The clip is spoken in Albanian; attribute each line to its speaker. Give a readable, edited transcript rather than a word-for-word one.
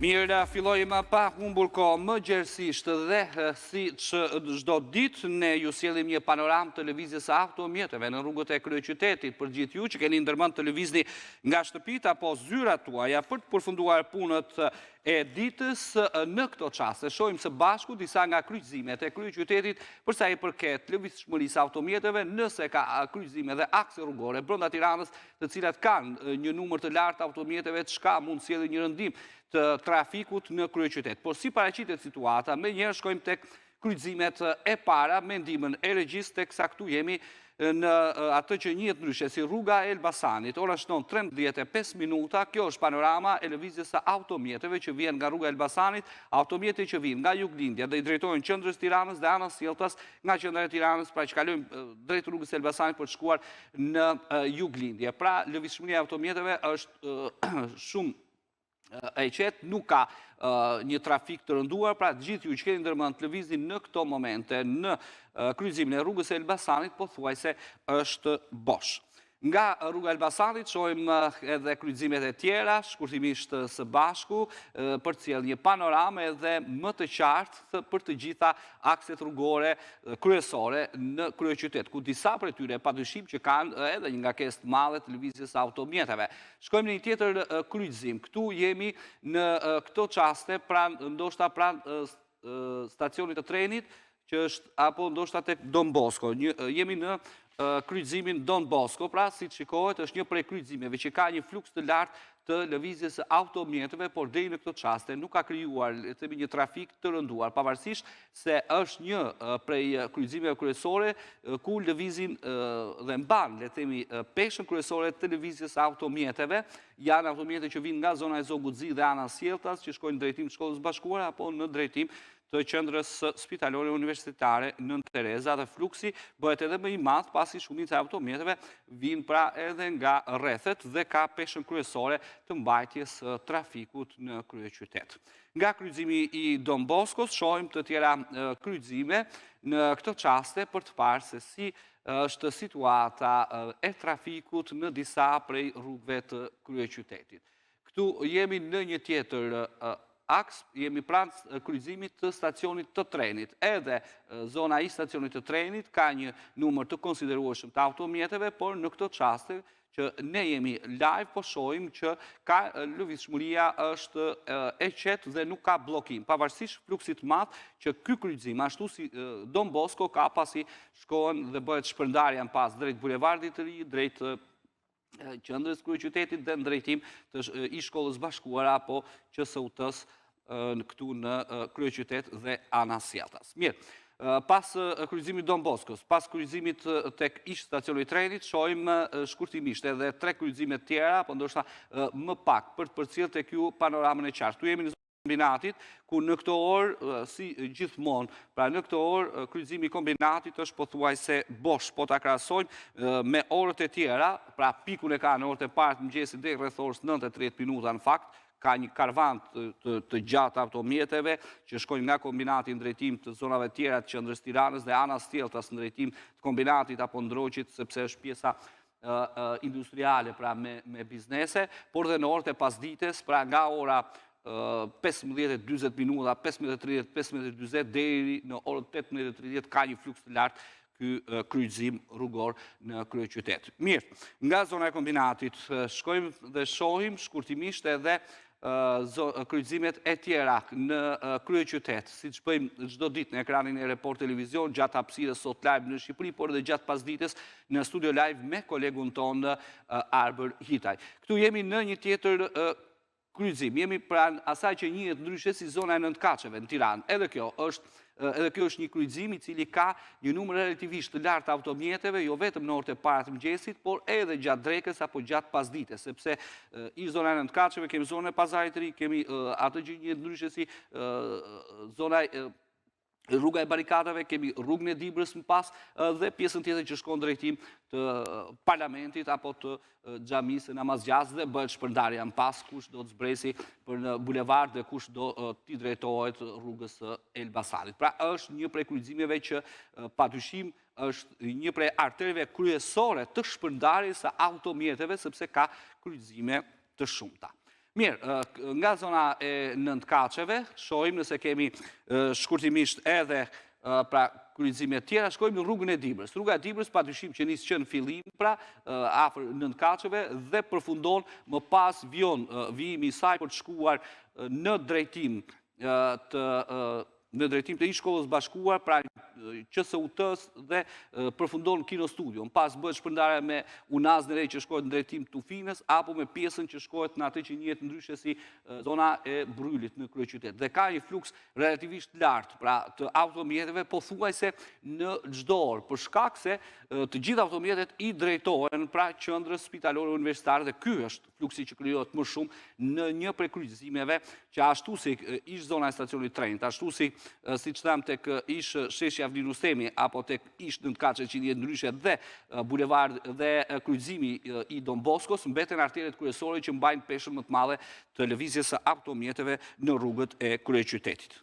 Speaker 1: Mirë, fillojmë pa humbur kohë më gjerësisht dhe si që çdo ditë ne ju sjellim një panoramë të lëvizjes së automjeteve në rrugët e kryeqytetit për gjithë ju që keni ndërmend të lëvizni nga shtëpitë apo zyrat tuaja për të përfunduar punët e ditës. Në këto çaste shohim së bashku disa nga kryqëzimet e kryeqytetit për sa i përket lëvizshmërisë automjeteve, nëse ka kryqëzime dhe akse rrugore brenda Tiranës, të cilat kanë një numër të lartë automjeteve, çka mund sjellë një rëndim të trafikut në kryeqytet. Por si paraqitet situata, me njerë shkojmë tek kryqëzimet e para, me ndihmën e regjisë, teksa këtu jemi në atë që njihet ndryshe si rruga e Elbasanit. Ora shton 13:05 minuta. Kjo është panorama e lëvizjes së automjeteve që vjen nga rruga e Elbasanit, automjete që vijnë nga juglindja dhe i drejtojnë qendrës Tiranës dhe anës Sjelltas, nga qendra e Tiranës, pra që kalojmë drejt rrugës e Elbasanit për të shkuar në juglindje. Pra lëvizshmëria e automjeteve është shumë e qetë, nuk ka një trafik të rënduar, pra gjithë ju që keni ndërmend të lëvizni në këto momente në kryqëzimin e rrugës e Elbasanit, pothuajse është bosh. Nga rruga e Elbasanit shohim edhe kryqëzimet e tjera, shkurtimisht së bashku, për të sjellë një panoramë edhe më të qartë për të gjitha akset rrugore kryesore në kryeqytet, ku disa prej tyre padyshim që kanë edhe një ngarkesë të madhe të lëvizjes së automjeteve. Shkojmë në një tjetër kryqëzim. Këtu jemi në këto çaste ndoshta pranë stacionit të trenit, që është apo ndoshta tek Don Bosco. Jemi në kryqëzimin Don Bosco, pra si shikohet është një prej kryqëzimeve që ka një fluks të lartë të lëvizjes së automjeteve, por deri në këto çaste nuk ka krijuar një trafik të rënduar, pavarësisht se është një prej kryqëzimeve kryesore ku lëvizin dhe mban, peshën kryesore të lëvizjes së automjeteve. Janë automjete që vinë nga zona e Zoguzi dhe ana Sjelltas, që shkojnë në drejtim të Shkollës Bashkuara apo në drejtim të qendrës spitalore universitare Nën Tereza, dhe fluksi bëhet edhe më i madh pasi shumica e automjeteve vinë pra edhe nga rrethet dhe ka peshën kryesore të mbajtjes trafikut në kryeqytet. Nga kryqëzimi i Don Boscos shohim të tjera kryqëzime në këto çaste për të parë se si është situata e trafikut në disa prej rrugëve të kryeqytetit. Këtu jemi në një tjetër aks, jemi pranë kryqëzimit të stacionit të trenit. Edhe zona i stacionit të trenit ka një numër të konsiderueshëm të automjeteve, por në këto çaste që ne jemi live, po shohim që ka lëvizshmëria është e qetë dhe nuk ka bllokim, pavarësisht fluksit madh që ky kryqëzim, ashtu si Don Bosco, ka pasi shkohen dhe bëhet shpërndarja në pas drejt bulevardit të ri, drejt qendrës kryeqytetit dhe në drejtim të i Shkollës Bashkuara apo QSUT-s këtu në kryeqytet dhe ana Sjelltas. Mirë, pas kryqëzimit Don Boscos, pas kryqëzimit tek ish stacioni i trenit, shohim shkurtimisht edhe 3 kryqëzime të tjera, apo ndoshta më pak për të përcjellë tek ju panoramën e qartë. Tu jemi në kombinatit, ku në këto orë, si gjithmonë, pra në këto orë, kryqëzimi i kombinatit është pothuajse bosh, po ta krahasojmë me orët e tjera, pra pikun e ka në orët e parë të mëngjesit deri rreth orës 9:30 minuta në fakt, ka një karvan të gjatë automjeteve që shkojnë nga kombinati në drejtim të zonave tjera të qendrës Tiranës dhe ana Sjelltas në drejtim të kombinatit apo Ndroqit, sepse është pjesa industriale, pra me biznese, por dhe në orët e pasdites, pra nga ora 15:40 minuta, 15:30, 15:40 deri në orën 18:30 ka një fluks të lartë ky kryqëzim rrugor në kryeqytet. Mirë, nga zona e kombinatit shkojmë dhe shohim shkurtimisht edhe kryqëzimet e tjera në kryeqytet, siç bëjmë çdo ditë në ekranin e Report Televizion, gjatë hapësirës sot live në Shqipëri, por edhe gjatë pasdites në studio live me kolegun tonë Arber Hitaj. Këtu jemi në një tjetër kryqëzim, jemi pranë asaj që njihet ndryshe si zona e Nëntkaçeve në Tiranë. Edhe kjo është një kryqëzim i cili ka një numër relativisht të lartë automjeteve, jo vetëm në orët e para të mëngjesit, por edhe gjatë drekës apo gjatë pasdites, sepse ish zona e Nëntkaçeve kemi zonën e Pazarit të Ri, kemi atë që njihet ndryshe si zona rruga e barikadave, kemi rrugën e Dibrës më pas dhe pjesën tjetër që shkon drejtim të parlamentit apo të xhamisë namazgjas dhe bëhet shpërndarja më pas kush do të zbresi për në bulevard dhe kush do t'i drejtohet rrugës së Elbasanit. Pra është një prej kryqëzimeve që padyshim është një prej arterëve kryesore të shpërndarjes së automjeteve, sepse ka kryqëzime të shumta. Mirë, nga zona e Nëntkaçeve, shohim nëse kemi shkurtimisht edhe pra kryqëzime tjera, shkojmë në rrugën e Dibrës. Rruga e Dibrës padyshim që nisë që në fillim, pra afër Nëntkaçeve dhe përfundon më pas vijimi i saj për të shkuar në drejtim të ish shkollës bashkuar, pra QSUT-s dhe përfundon Kino Studio. Në pas bëhet shpërndarja me Unazën e Re që shkohet në drejtim Tufinës, apo me pjesën që shkohet në atë që njihet ndryshe si zona e Brylit në kryeqytet. Dhe ka një fluks relativisht lartë, pra të automjeteve pothuajse në çdo orë, për shkak se të gjithë automjetet i drejtohen pra qendrës spitalore universitare dhe ky është fluksi që krijohet më shumë në një prej kryqëzimeve që ashtu si ish zona e stacionit trenit, ashtu si që thamë tek ish sheshja Avni Rustemi, apo tek ish Nëntkaçe që njihet ndryshe dhe bulevard dhe kryqëzimi i Don Boskos, mbeten arteret kryesore që mbajnë peshën më të madhe të lëvizjes së automjeteve në rrugët e kryeqytetit.